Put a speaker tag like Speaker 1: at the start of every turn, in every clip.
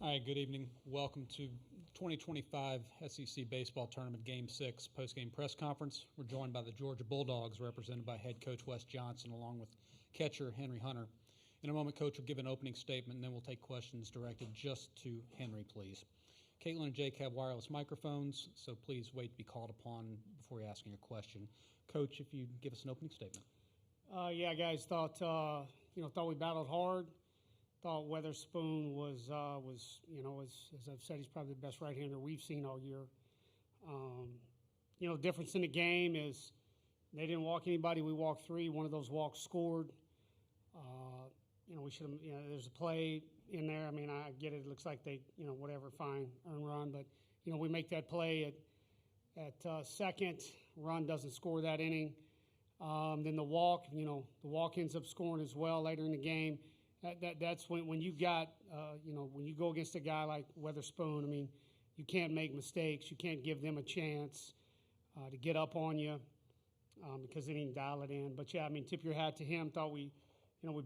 Speaker 1: All right, good evening. Welcome to 2025 SEC Baseball Tournament Game 6 postgame press conference. We're joined by the Georgia Bulldogs, represented by head coach Wes Johnson, along with catcher Henry Hunter. In a moment, Coach will give an opening statement, and then we'll take questions directed just to Henry, please. Caitlin and Jake have wireless microphones, so please wait to be called upon before you're asking your question. Coach, if you give us an opening statement.
Speaker 2: Yeah, guys, thought we battled hard. Thought Weatherspoon was as I've said, he's probably the best right-hander we've seen all year. The difference in the game is they didn't walk anybody. We walked 3. One of those walks scored. We should have. There's a play in there. I mean, I get it. It looks like they, whatever, fine, earn run. But we make that play at second. Run doesn't score that inning. Then the walk ends up scoring as well later in the game. That's when you got, when you go against a guy like Weatherspoon, I mean, you can't make mistakes. You can't give them a chance to get up on you because they didn't dial it in. But, yeah, I mean, tip your hat to him. Thought we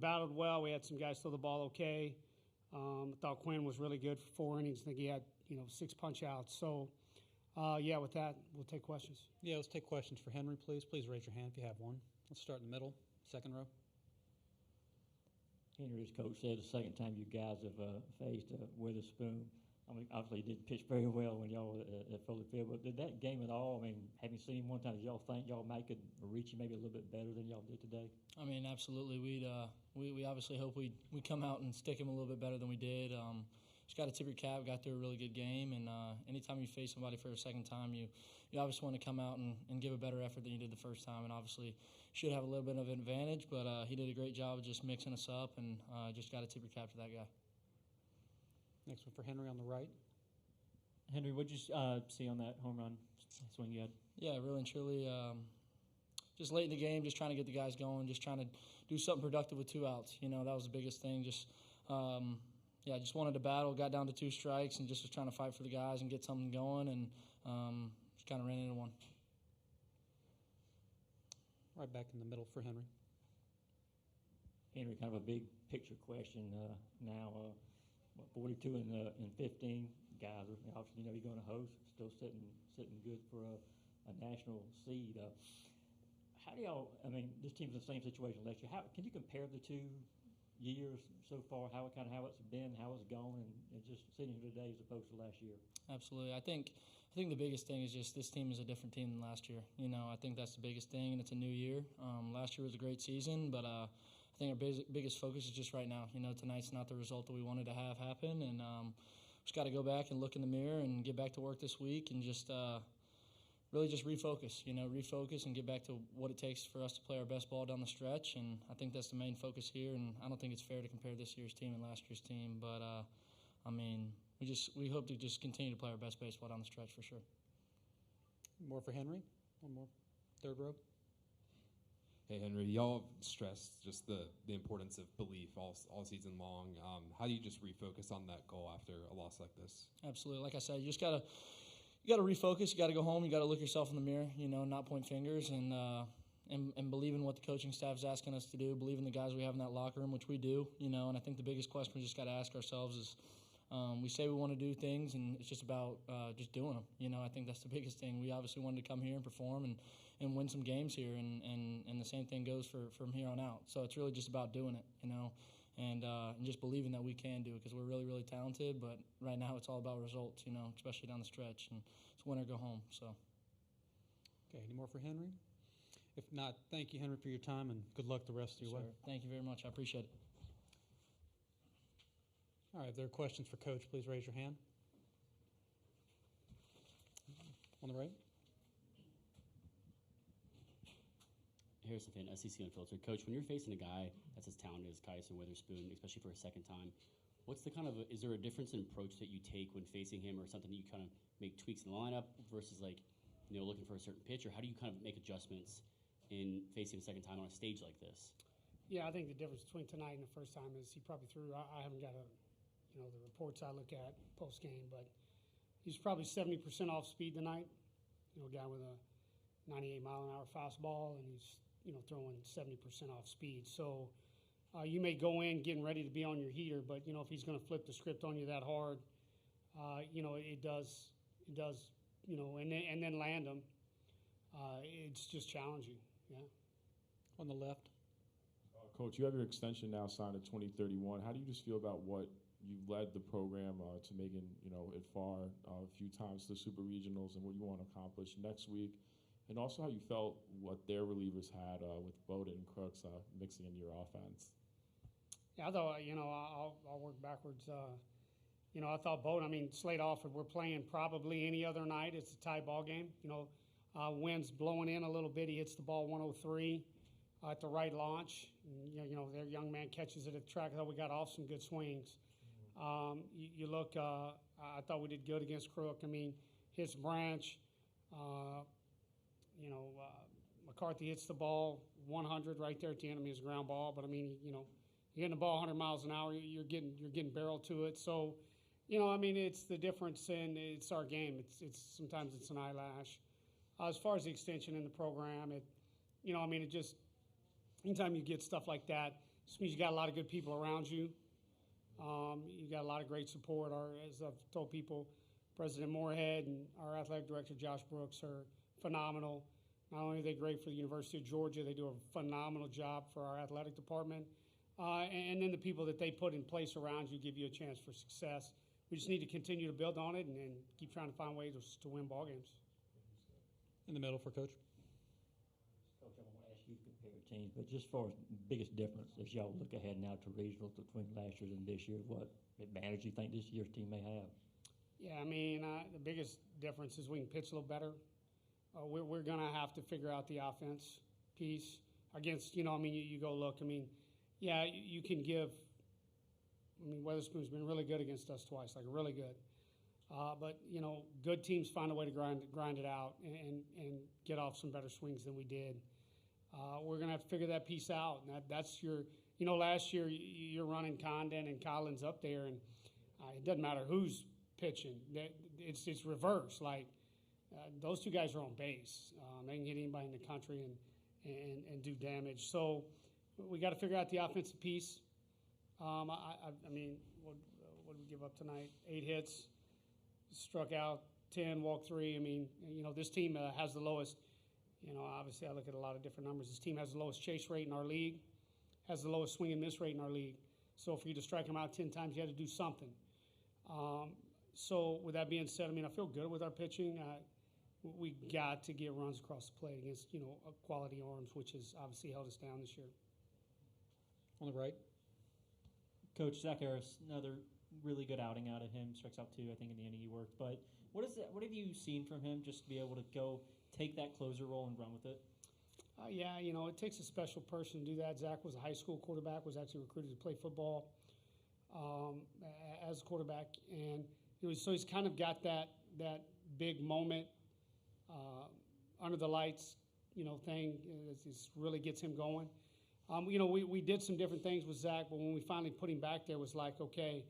Speaker 2: battled well. We had some guys throw the ball okay. Thought Quinn was really good for 4 innings. I think he had, 6 punch-outs. So, with that, we'll take questions.
Speaker 1: Yeah, let's take questions for Henry, please. Please raise your hand if you have one. Let's start in the middle, second row.
Speaker 3: Henry, as Coach said, the second time you guys have faced Witherspoon. I mean, obviously, he did pitch very well when y'all were at Foley Field, but did that game at all, I mean, having seen him one time, did y'all think y'all might could reach him maybe a little bit better than y'all did today?
Speaker 4: I mean, absolutely. We obviously hope we come out and stick him a little bit better than we did. Just got to tip your cap, got through a really good game, and anytime you face somebody for a second time, you obviously want to come out and give a better effort than you did the first time, and obviously should have a little bit of an advantage, but he did a great job of just mixing us up, and just got to tip your cap to that guy.
Speaker 1: Next one for Henry on the right.
Speaker 5: Henry, what did you see on that home run swing you had?
Speaker 4: Yeah, really and truly, just late in the game, just trying to get the guys going, just trying to do something productive with 2 outs. That was the biggest thing. Just wanted to battle, got down to 2 strikes, and just was trying to fight for the guys and get something going, and just kind of ran into one.
Speaker 1: Right back in the middle for Henry.
Speaker 3: Henry, kind of a big picture question now. 42 and 15 guys are obviously you're going to host, still sitting good for a national seed. How do y'all? I mean, this team's in the same situation last year. How can you compare the 2 years so far? How it's been, how it's gone, and just sitting here today as opposed to last year?
Speaker 4: Absolutely. I think the biggest thing is just this team is a different team than last year. I think that's the biggest thing, and it's a new year. Last year was a great season, but I think our biggest focus is just right now. Tonight's not the result that we wanted to have happen, and just got to go back and look in the mirror and get back to work this week and just really just refocus, refocus and get back to what it takes for us to play our best ball down the stretch. And I think that's the main focus here, and I don't think it's fair to compare this year's team and last year's team, but we hope to just continue to play our best baseball down the stretch for sure.
Speaker 1: More for Henry. One more. Third row.
Speaker 6: Hey, Henry, y'all have stressed just the importance of belief all season long. How do you just refocus on that goal after a loss like this?
Speaker 4: Absolutely. Like I said, you got to refocus. You got to go home. You got to look yourself in the mirror, not point fingers, and believe in what the coaching staff is asking us to do, believe in the guys we have in that locker room, which we do, and I think the biggest question we just got to ask ourselves is, we say we want to do things, and it's just about just doing them. I think that's the biggest thing. We obviously wanted to come here and perform and win some games here, and the same thing goes from here on out. So it's really just about doing it, and just believing that we can do it because we're really, really talented. But right now it's all about results, especially down the stretch. And it's win or go home. So.
Speaker 1: Okay, any more for Henry? If not, thank you, Henry, for your time, and good luck the rest of your way.
Speaker 4: Thank you very much. I appreciate it.
Speaker 1: All right, if there are questions for Coach, please raise your hand. On the right.
Speaker 7: Harrison Finn, SEC Unfiltered. Coach, when you're facing a guy that's as talented as Kyson Witherspoon, especially for a second time, what's the is there a difference in approach that you take when facing him, or something that you kind of make tweaks in the lineup versus looking for a certain pitch, or how do you kind of make adjustments in facing a second time on a stage like this?
Speaker 2: Yeah, I think the difference between tonight and the first time is he probably threw, I haven't got the reports I look at post-game, but he's probably 70% off speed tonight. A guy with a 98-mile-an-hour fastball, and he's, throwing 70% off speed. So, You may go in getting ready to be on your heater, but if he's going to flip the script on you that hard, it does, and then land them. It's just challenging. Yeah.
Speaker 1: On the left.
Speaker 8: Coach, you have your extension now signed at 2031. How do you just feel about what you've led the program to making it far a few times to the Super Regionals, and what you want to accomplish next week, and also how you felt what their relievers had with Bowden and Crooks mixing into your offense?
Speaker 2: Yeah, I thought, I'll work backwards. I thought Bowden, Slade Alford, we're playing probably any other night. It's a tie ball game. Wind's blowing in a little bit. He hits the ball 103 at the right launch. And, their young man catches it at the track. I thought we got off some good swings. You look, I thought we did good against Crook. His branch, McCarthy hits the ball 100 right there at the end. It's a ground ball, but you're getting the ball 100 miles an hour. You're getting barrel to it. So, it's the difference, and it's our game. It's sometimes it's an eyelash. As far as the extension in the program, it just anytime you get stuff like that, it just means you got a lot of good people around you. You got a lot of great support. As I've told people, President Moorhead and our athletic director Josh Brooks are phenomenal. Not only are they great for the University of Georgia, they do a phenomenal job for our athletic department. And then the people that they put in place around you give you a chance for success. We just need to continue to build on it and keep trying to find ways to win ball games.
Speaker 1: In the middle for Coach.
Speaker 3: Coach, I won't ask you to compare teams, but just for biggest difference as y'all look ahead now to regionals between last year and this year, what advantage do you think this year's team may have?
Speaker 2: Yeah, the biggest difference is we can pitch a little better. We're going to have to figure out the offense piece against, you go look, you can give, Weatherspoon's been really good against us twice, really good. But, good teams find a way to grind it out and get off some better swings than we did. We're going to have to figure that piece out. And that's your, last year you're running Condon and Collins up there, and it doesn't matter who's pitching. It's reverse. Those two guys are on base. They can hit anybody in the country and do damage. So we got to figure out the offensive piece. What did we give up tonight? 8 hits. Struck out 10, walked 3. This team has the lowest, obviously I look at a lot of different numbers. This team has the lowest chase rate in our league, has the lowest swing and miss rate in our league. So for you to strike them out 10 times, you had to do something. So with that being said, I feel good with our pitching. We got to get runs across the plate against, quality arms, which has obviously held us down this year.
Speaker 1: On the right.
Speaker 5: Coach Zach Harris, another really good outing out of him. Strikes out 2, I think, in the inning he worked. But what have you seen from him just to be able to go take that closer role and run with it?
Speaker 2: It takes a special person to do that. Zach was a high school quarterback, was actually recruited to play football as a quarterback. And so he's kind of got that big moment under the lights, thing. It really gets him going. We did some different things with Zach, but when we finally put him back there, it was like, okay,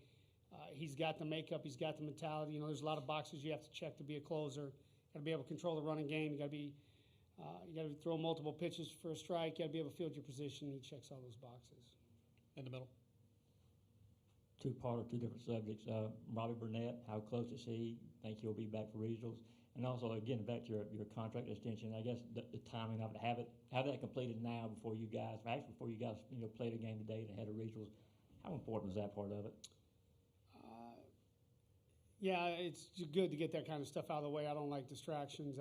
Speaker 2: he's got the makeup, he's got the mentality. There's a lot of boxes you have to check to be a closer. Got to be able to control the running game. You got to throw multiple pitches for a strike. You got to be able to field your position. He checks all those boxes.
Speaker 1: In the middle.
Speaker 3: 2 different subjects. Robbie Burnett, how close is he? Think he'll be back for regionals? And also, again, back to your contract extension. I guess the timing of it, have that completed now before you guys played a game today and had a regionals. How important was that part of it?
Speaker 2: Yeah, it's good to get that kind of stuff out of the way. I don't like distractions.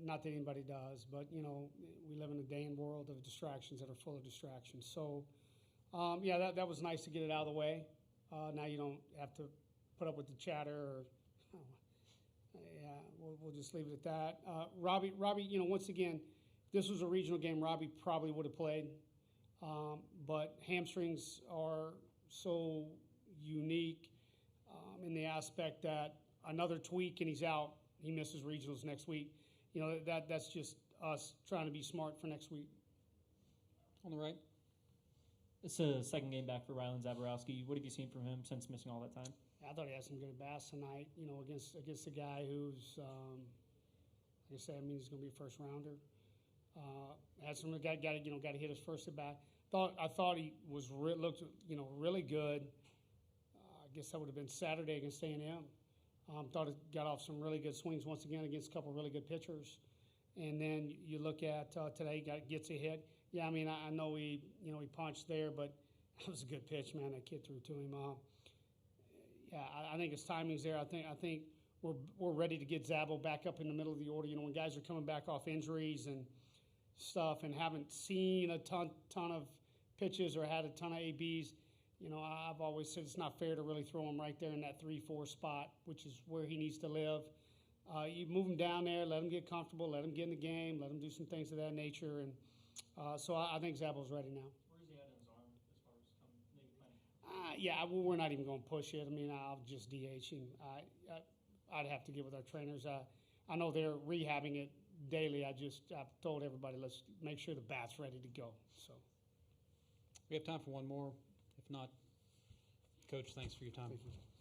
Speaker 2: Not that anybody does, but we live in a day and world of distractions that are full of distractions. So, that was nice to get it out of the way. Now you don't have to put up with the chatter. We'll just leave it at that. Robbie, once again, this was a regional game. Robbie probably would have played, but hamstrings are so unique in the aspect that another tweak and he's out. He misses regionals next week. That's just us trying to be smart for next week.
Speaker 1: On the right.
Speaker 5: It's a second game back for Rylan Zaborowski. What have you seen from him since missing all that time?
Speaker 2: I thought he had some good bats tonight. Against a guy who's, like I said, he's going to be a first rounder. Had some got to hit his first at bat. I thought he was looked really good. I guess that would have been Saturday against A&M. Thought it got off some really good swings once again against a couple of really good pitchers. And then you look at today, gets a hit. Yeah, I mean, I know he punched there, but that was a good pitch, man. That kid threw to him. Yeah, I think his timing's there. I think we're ready to get Zabo back up in the middle of the order. When guys are coming back off injuries and stuff and haven't seen a ton of pitches or had a ton of ABs, I've always said it's not fair to really throw him right there in that 3-4 spot, which is where he needs to live. You move him down there, let him get comfortable, let him get in the game, let him do some things of that nature, and so I think Zabo's ready now.
Speaker 5: Where's he at in his arm as far as maybe playing?
Speaker 2: Yeah, we're not even going to push it. I mean, I'll just DH him. I'd have to get with our trainers. I know they're rehabbing it daily. I've told everybody, let's make sure the bat's ready to go. So
Speaker 1: We have time for one more. If not, Coach, thanks for your time.
Speaker 2: thank you.